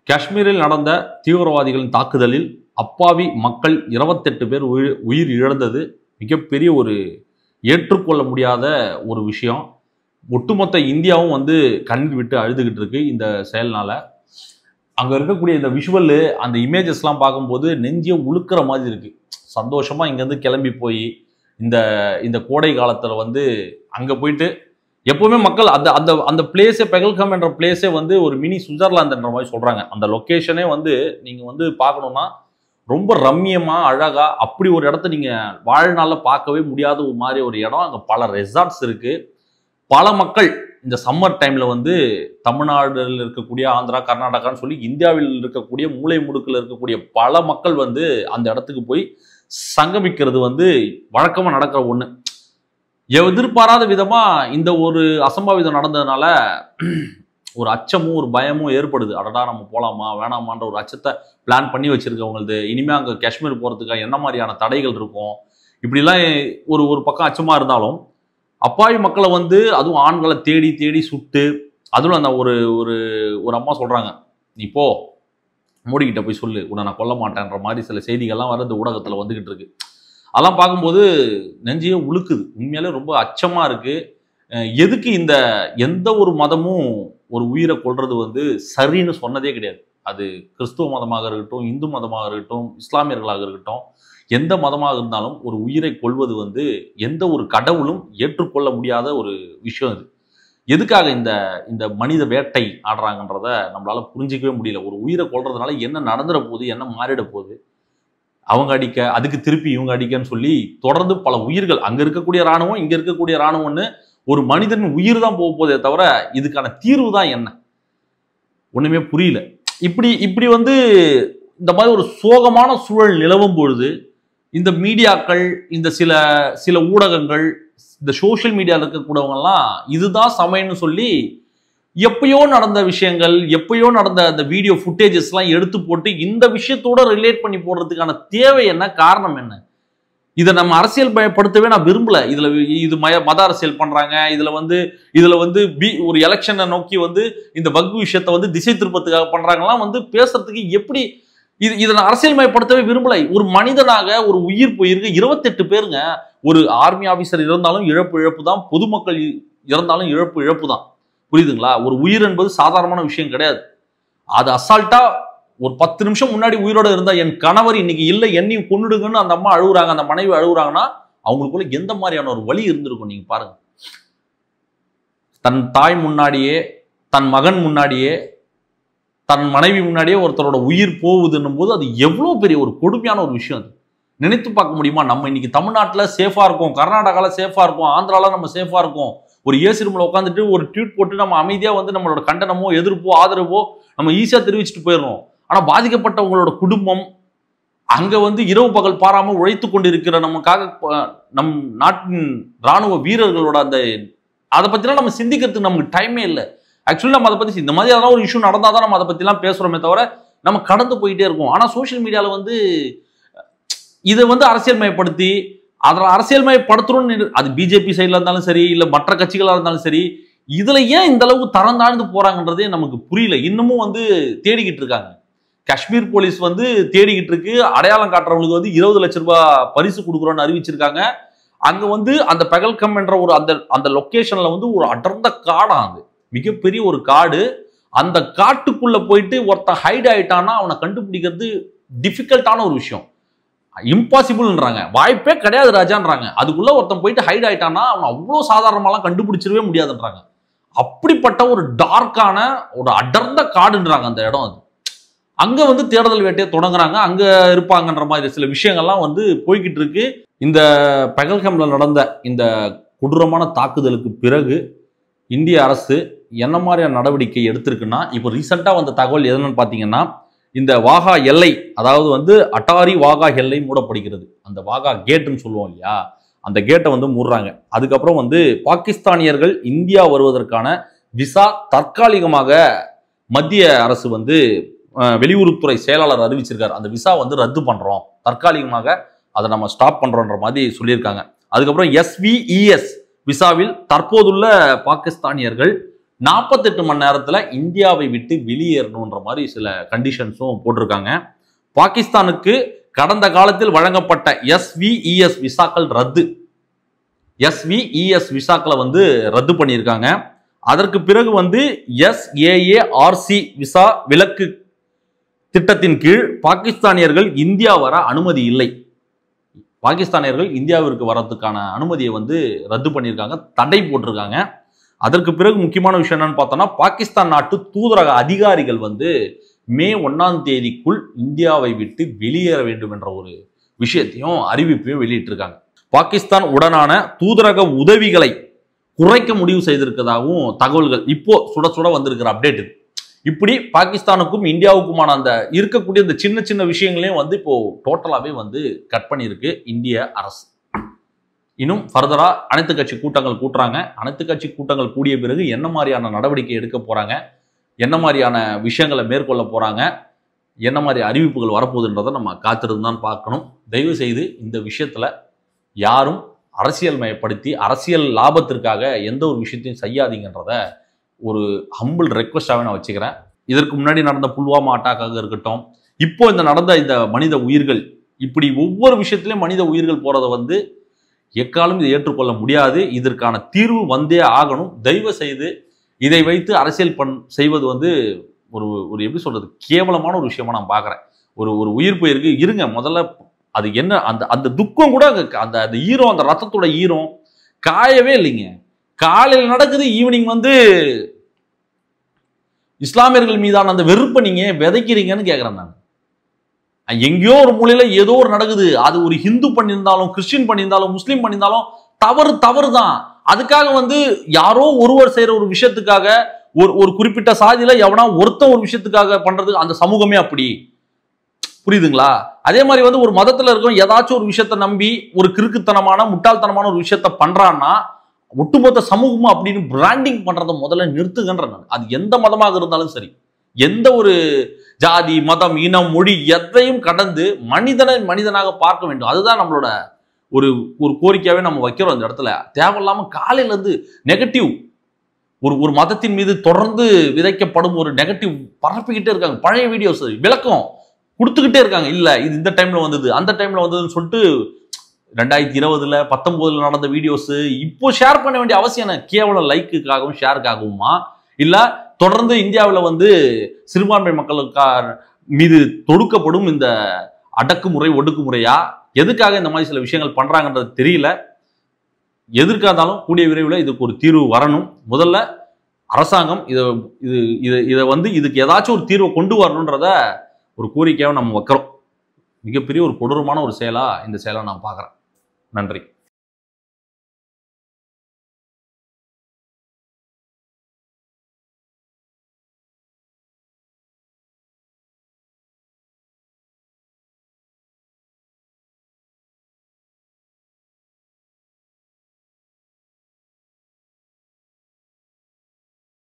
காஷ்மீரில் நடந்த தீவிரவாதிகளின் தாக்குதலில் அப்பாவி மக்கள் 28 பேர் உயிர் இழந்தது மிகப்பெரிய ஒரு ஏற்றுக்கொள்ள முடியாத ஒரு விஷயம். ஒட்டுமொத்த இந்தியாவும் கண்ணீர் விட்டு அழுதுகிட்டு இருக்கு இந்த செயல்னால. அங்க இருக்கக்கூடிய இந்த விஷுவல், அந்த இமேஜஸ்லாம் பார்க்கும்போது நெஞ்சியை உழுக்கிற மாதிரி இருக்கு. சந்தோஷமா இங்கேருந்து கிளம்பி போய் இந்த இந்த கோடை காலத்துல அங்க போயிட்டு எப்பவுமே மக்கள் அந்த அந்த அந்த பிளேஸே, பெகல்காம் என்ற பிளேஸே ஒரு மினி சுவிட்சர்லாந்துன்ற மாதிரி சொல்றாங்க. அந்த லொக்கேஷனே நீங்க பார்க்கணும்னா ரொம்ப ரம்மியமா அழகா அப்படி ஒரு இடத்த நீங்க வாழ்நாள்ல பார்க்கவே முடியாத ஒரு மாதிரி ஒரு இடம். அங்க பல ரெசார்ட்ஸ் இருக்கு. பல மக்கள் இந்த சம்மர் டைம்ல தமிழ்நாடுல இருக்கக்கூடிய, ஆந்திரா, கர்நாடகான்னு சொல்லி இந்தியாவில் இருக்கக்கூடிய மூலை முடுக்கில் இருக்கக்கூடிய பல மக்கள் அந்த இடத்துக்கு போய் சங்கமிக்கிறது வழக்கமா நடக்கிற ஒண்ணு. எதிர்பாராத விதமா இந்த ஒரு அசம்பாவிதம் நடந்ததுனால ஒரு அச்சமும் ஒரு பயமும் ஏற்படுது. அடடா, நம்ம போலாமா வேணாமான்ற ஒரு அச்சத்தை பிளான் பண்ணி வச்சிருக்கவங்களது. இனிமே அங்க காஷ்மீர் போறதுக்காக என்ன மாதிரியான தடைகள் இருக்கும், இப்படிலாம் ஒரு பக்கம் அச்சமா இருந்தாலும், அப்பாவி மக்களை அதுவும் ஆண்களை தேடி தேடி சுட்டு, அதுவும் அந்த ஒரு ஒரு ஒரு அம்மா சொல்றாங்க, நீ போ மோடிக்கிட்ட போய் சொல்லு, உன்னை நான் கொல்ல மாட்டேன்ற மாதிரி சில செய்திகள்லாம் வருது ஊடகத்துல வந்துகிட்டு இருக்கு. அதெல்லாம் பார்க்கும்போது நெஞ்சையே உழுக்குது. உண்மையாலே ரொம்ப அச்சமா இருக்கு. எதுக்கு எந்த ஒரு மதமும் ஒரு உயிரை கொல்றது சரின்னு சொன்னதே கிடையாது. அது கிறிஸ்துவ மதமாக இருக்கட்டும், இந்து மதமாக இருக்கட்டும், இஸ்லாமியர்களாக இருக்கட்டும், எந்த மதமாக இருந்தாலும் ஒரு உயிரை கொல்வது எந்த ஒரு கடவுளும் ஏற்றுக்கொள்ள முடியாத ஒரு விஷயம். இது எதுக்காக இந்த இந்த மனித வேட்டை ஆடுறாங்கன்றத நம்மளால புரிஞ்சிக்கவே முடியல. ஒரு உயிரை கொல்றதுனால என்ன நடந்துட போகுது, என்ன மாறிட போகுது, அவங்க அடிக்க, அதுக்கு திருப்பி இவங்க அடிக்கன்னு சொல்லி தொடர்ந்து பல உயிர்கள், அங்க இருக்கக்கூடிய ராணுவம், இங்க இருக்கக்கூடிய ராணுவம்னு ஒரு மனிதன் உயிர் தான் போக போதே தவிர இதுக்கான தீர்வு தான் என்ன ஒண்ணுமே புரியல. இப்படி இந்த மாதிரி ஒரு சோகமான சூழல் நிலவும் பொழுது இந்த மீடியாக்கள், இந்த சில சில ஊடகங்கள், இந்த சோசியல் மீடியாவில் இருக்கக்கூடியவங்கலாம் இதுதான் சமயம்னு சொல்லி எப்பயோ நடந்த விஷயங்கள், எப்பயோ நடந்த அந்த வீடியோ ஃபுட்டேஜஸ்லாம் எடுத்து போட்டு இந்த விஷயத்தோட ரிலேட் பண்ணி போடுறதுக்கான தேவை என்ன, காரணம் என்ன? இதை நம்ம அரசியல் பயப்படுத்தவே நான் விரும்பல. இது மத அரசியல் பண்றாங்க. இதுல ஒரு எலெக்ஷனை நோக்கி இந்த வக்ஃப் விஷயத்தை திசை திருப்பத்துக்காக பண்றாங்கலாம் பேசுறதுக்கு எப்படி இதை நான் அரசியல் மயப்படுத்தவே விரும்பல. ஒரு மனிதனாக ஒரு உயிர் போயிருக்கு. 28 பேருங்க. ஒரு ஆர்மி ஆபீசர் இறந்தாலும் இழப்பு தான், பொதுமக்கள் இறந்தாலும் இழப்பு தான். புரியுதுங்களா? ஒரு உயிர் என்பது சாதாரணமான விஷயம் கிடையாது. அது அசால்ட்டா ஒரு 10 நிமிஷம் முன்னாடி உயிரோட இருந்தா, என் கணவர் இன்னைக்கு இல்லை, என்னையும் கொன்னுடுங்கன்னு அந்த அம்மா அழுகுறாங்க, அந்த மனைவி அழுகுறாங்கன்னா அவங்களுக்குள்ள எந்த மாதிரியான ஒரு வலி இருந்திருக்கும் நீங்க பாருங்க. தன் தாய் முன்னாடியே, தன் மகன் முன்னாடியே, தன் மனைவி முன்னாடியே ஒருத்தரோட உயிர் போகுதுன்னும் போது அது எவ்வளவு பெரிய ஒரு கொடுமையான ஒரு விஷயம். அது நினைத்து பார்க்க முடியுமா? நம்ம இன்னைக்கு தமிழ்நாட்டில் சேஃபா இருக்கோம், கர்நாடகால சேஃபா இருக்கோம், ஆந்திரால நம்ம சேஃபா இருக்கோம். ஒரு ஏசி ரூம்ல உட்காந்துட்டு ஒரு ட்வீட் போட்டு நம்ம அமைதியா நம்மளோட கண்டனமோ எதிர்ப்போ ஆதரவோ நம்ம ஈஸியா தெரிவிச்சுட்டு போயிடணும். ஆனா பாதிக்கப்பட்டவங்களோட குடும்பம் அங்க இரவு பகல் பாராம உழைத்து கொண்டிருக்கிற நமக்காக நம் நாட்டின் ராணுவ வீரர்களோட அதை பத்திலாம் நம்ம சிந்திக்கிறதுக்கு நமக்கு டைமே இல்லை. ஆக்சுவலி நம்ம அதை பத்தி இந்த மாதிரி ஏதாவது ஒரு இஷ்யூ நடந்தாதான் நம்ம அதை பத்திலாம் பேசுறோமே தவிர நம்ம கடந்து போயிட்டே இருக்கோம். ஆனா சோசியல் மீடியால இதை அரசியல் மயப்படுத்தி அதில் அரசியல் மயப்படுத்துறோம்னு, அது பிஜேபி சைட்ல இருந்தாலும் சரி, இல்ல மற்ற கட்சிகளா இருந்தாலும் சரி, இதுல ஏன் இந்த அளவுக்கு தரம் தாழ்ந்து போறாங்கன்றதே நமக்கு புரியல. இன்னமும் தேடிக்கிட்டு இருக்காங்க. காஷ்மீர் போலீஸ் தேடிக்கிட்டு இருக்கு. அடையாளம் காட்டுறவங்களுக்கு 20 லட்சம் ரூபாய் பரிசு கொடுக்குறோம்னு அறிவிச்சிருக்காங்க. அங்க அந்த பெகல்காம் என்ற ஒரு அந்த லொகேஷன்ல ஒரு அடர்ந்த காடா, அது மிகப்பெரிய ஒரு காடு. அந்த காட்டுக்குள்ள போயிட்டு ஒருத்தன் ஹைட் ஆயிட்டான்னா அவனை கண்டுபிடிக்கிறது டிஃபிகல்ட்டான ஒரு விஷயம். இம்பாசிபிள்ன்றாங்க, வாய்ப்பே கிடையாது ராஜான்றாங்க. அதுக்குள்ள ஒருத்தன் போயிட்டு ஹைட் ஆயிட்டான்னா அவன் அவ்வளோ சாதாரணமாலாம் கண்டுபிடிச்சிடவே முடியாதுன்றாங்க. அப்படிப்பட்ட ஒரு டார்க்கான ஒரு அடர்ந்த காடுன்றாங்க அந்த இடம். அது அங்க தேடுதல் வேட்டையை தொடங்குறாங்க. அங்க இருப்பாங்கன்ற மாதிரி சில விஷயங்கள்லாம் போய்கிட்டு இருக்கு. இந்த பெகல்காம்ல நடந்த இந்த கொடூரமான தாக்குதலுக்கு பிறகு இந்திய அரசு என்ன மாதிரியான நடவடிக்கை எடுத்திருக்குன்னா, இப்போ ரீசெண்டா வந்த தகவல் எதுன்னு பார்த்தீங்கன்னா, இந்த வாகா எல்லை, அதாவது அட்டாரி வாகா எல்லை மூடப்படுகிறது. அந்த வாகா கேட்டுன்னு சொல்லுவோம் இல்லையா, அந்த கேட்டை மூடுறாங்க. அதுக்கப்புறம் பாகிஸ்தானியர்கள் இந்தியா வருவதற்கான விசா தற்காலிகமாக மத்திய அரசு வெளியுறவுத்துறை செயலாளர் அறிவிச்சிருக்காரு. அந்த விசா ரத்து பண்றோம், தற்காலிகமாக அதை நம்ம ஸ்டாப் பண்றோன்ற மாதிரி சொல்லியிருக்காங்க. அதுக்கப்புறம் SVES விசாவில் தற்போதுள்ள பாகிஸ்தானியர்கள் 48 மணி நேரத்துல இந்தியாவை விட்டு வெளியேறணுன்ற மாதிரி சில கண்டிஷன்ஸும் போட்டிருக்காங்க. பாகிஸ்தானுக்கு கடந்த காலத்தில் வழங்கப்பட்ட SVES விசாக்கள் ரத்து. SVES விசாக்களை ரத்து பண்ணியிருக்காங்க. அதற்கு பிறகு SAARC விசா விலக்கு திட்டத்தின் கீழ் பாகிஸ்தானியர்கள் இந்தியா வர அனுமதி இல்லை. பாகிஸ்தானியர்கள் இந்தியாவிற்கு வரதுக்கான அனுமதியை ரத்து பண்ணியிருக்காங்க, தடை போட்டிருக்காங்க. அதற்கு பிறகு முக்கியமான விஷயம் என்னன்னு பார்த்தோம்னா, பாகிஸ்தான் நாட்டு தூதரக அதிகாரிகள் மே 1ஆம் தேதிக்குள் இந்தியாவை விட்டு வெளியேற வேண்டும் என்ற ஒரு விஷயத்தையும் அறிவிப்பையும் வெளியிட்டிருக்காங்க. பாகிஸ்தான் உடனான தூதரக உதவிகளை குறைக்க முடிவு செய்திருக்கிறதாகவும் தகவல்கள் இப்போ சுட சுட வந்திருக்கிற அப்டேட் இது. இப்படி பாகிஸ்தானுக்கும் இந்தியாவுக்குமான அந்த இருக்கக்கூடிய இந்த சின்ன சின்ன விஷயங்களையும் இப்போ டோட்டலாவே கட் பண்ணியிருக்கு இந்திய அரசு. இன்னும் ஃபர்தரா அனைத்து கட்சி கூட்டங்கள் கூட்டுறாங்க. அனைத்து கட்சி கூட்டங்கள் கூடிய பிறகு என்ன மாதிரியான நடவடிக்கை எடுக்க போறாங்க, என்ன மாதிரியான விஷயங்களை மேற்கொள்ள போறாங்க, என்ன மாதிரி அறிவிப்புகள் வரப்போகுதுன்றதை நம்ம காத்திருந்து தான் பார்க்கணும். தயவு செய்து இந்த விஷயத்துல யாரும் அரசியல் மயப்படுத்தி அரசியல் லாபத்திற்காக எந்த ஒரு விஷயத்தையும் செய்யாதீங்கன்றத ஒரு ஹம்பிள் ரெக்வஸ்டாகவே நான் வச்சுக்கிறேன். இதற்கு முன்னாடி நடந்த புல்வாமா அட்டாக்காக இருக்கட்டும், இப்போ நடந்த இந்த மனித உயிர்கள், இப்படி ஒவ்வொரு விஷயத்திலையும் மனித உயிர்கள் போறதை எக்காலும் இதை ஏற்றுக்கொள்ள முடியாது. இதற்கான தீர்வு வந்தே ஆகணும். தயவு செய்து இதை வைத்து அரசியல் செய்வது ஒரு ஒரு எப்படி சொல்றது, கேவலமான ஒரு விஷயமா நான் பார்க்குறேன். ஒரு உயிர் போயிருக்கு, இருங்க முதல்ல அது என்ன அந்த அந்த துக்கம் கூட அந்த அந்த ஈரம், அந்த ரத்தத்தோட ஈரம் காயவே இல்லைங்க. காலையில் நடக்குது, ஈவினிங் இஸ்லாமியர்கள் மீதான அந்த வெறுப்பை நீங்க விதைக்கிறீங்கன்னு கேட்கிறேன் நான். எங்கேயோ ஒரு மூலையில ஏதோ ஒரு நடக்குது, அது ஒரு ஹிந்து பண்ணியிருந்தாலும் கிறிஸ்டின் பண்ணியிருந்தாலும் முஸ்லீம் பண்ணியிருந்தாலும் தவறு தான். அதுக்காக யாரோ ஒருவர் செய்யற ஒரு விஷயத்துக்காக ஒரு குறிப்பிட்ட சாதியில எவனா ஒருத்த ஒரு விஷயத்துக்காக பண்றது அந்த சமூகமே அப்படி, புரியுதுங்களா? அதே மாதிரி ஒரு மதத்துல இருக்கும் ஏதாச்சும் ஒரு விஷயத்த நம்பி ஒரு கிறுக்குத்தனமான முட்டாள்தனமான ஒரு விஷயத்த பண்றான்னா ஒட்டுமொத்த சமூகமும் அப்படின்னு பிராண்டிங் பண்றதை முதல்ல நிறுத்துகின்ற நான். அது எந்த மதமாக இருந்தாலும் சரி, எந்த ஒரு ஜாதி மதம் இனம் மொழி எதையும் கடந்து மனிதனை மனிதனாக பார்க்க வேண்டும். அதுதான் நம்மளோட ஒரு ஒரு கோரிக்கையாவே நம்ம வைக்கிறோம். இந்த இடத்துல தேவையில்லாம காலையில இருந்து நெகட்டிவ் ஒரு மதத்தின் மீது தொடர்ந்து விதைக்கப்படும் ஒரு நெகட்டிவ் பரப்பிக்கிட்டே இருக்காங்க. பழைய வீடியோஸ் விளக்கம் கொடுத்துக்கிட்டே இருக்காங்க. இல்ல இது இந்த டைம்ல வந்தது அந்த டைம்ல வந்ததுன்னு சொல்லிட்டு 2020 19 நடந்த வீடியோஸ் இப்போ ஷேர் பண்ண வேண்டிய அவசியம் என்ன? கேவலம் லைக்குக்காகவும் ஷேருக்காகவுமா? இல்ல தொடர்ந்து இந்தியாவில் சிறுபான்மை மக்களுக்கா மீது தொடுக்கப்படும் இந்த அடக்குமுறை ஒடுக்குமுறையா? எதுக்காக இந்த மாதிரி சில விஷயங்கள் பண்றாங்கன்றது தெரியல. எதற்காக இருந்தாலும் கூடிய விரைவில் இதுக்கு ஒரு தீர்வு வரணும். முதல்ல அரசாங்கம் இதுக்கு ஏதாச்சும் ஒரு தீர்வை கொண்டு வரணுன்றத ஒரு கோரிக்கையாக நம்ம வைக்கிறோம். மிகப்பெரிய ஒரு கொடூரமான ஒரு செயலா இந்த செயலை நான் பார்க்குறேன். நன்றி.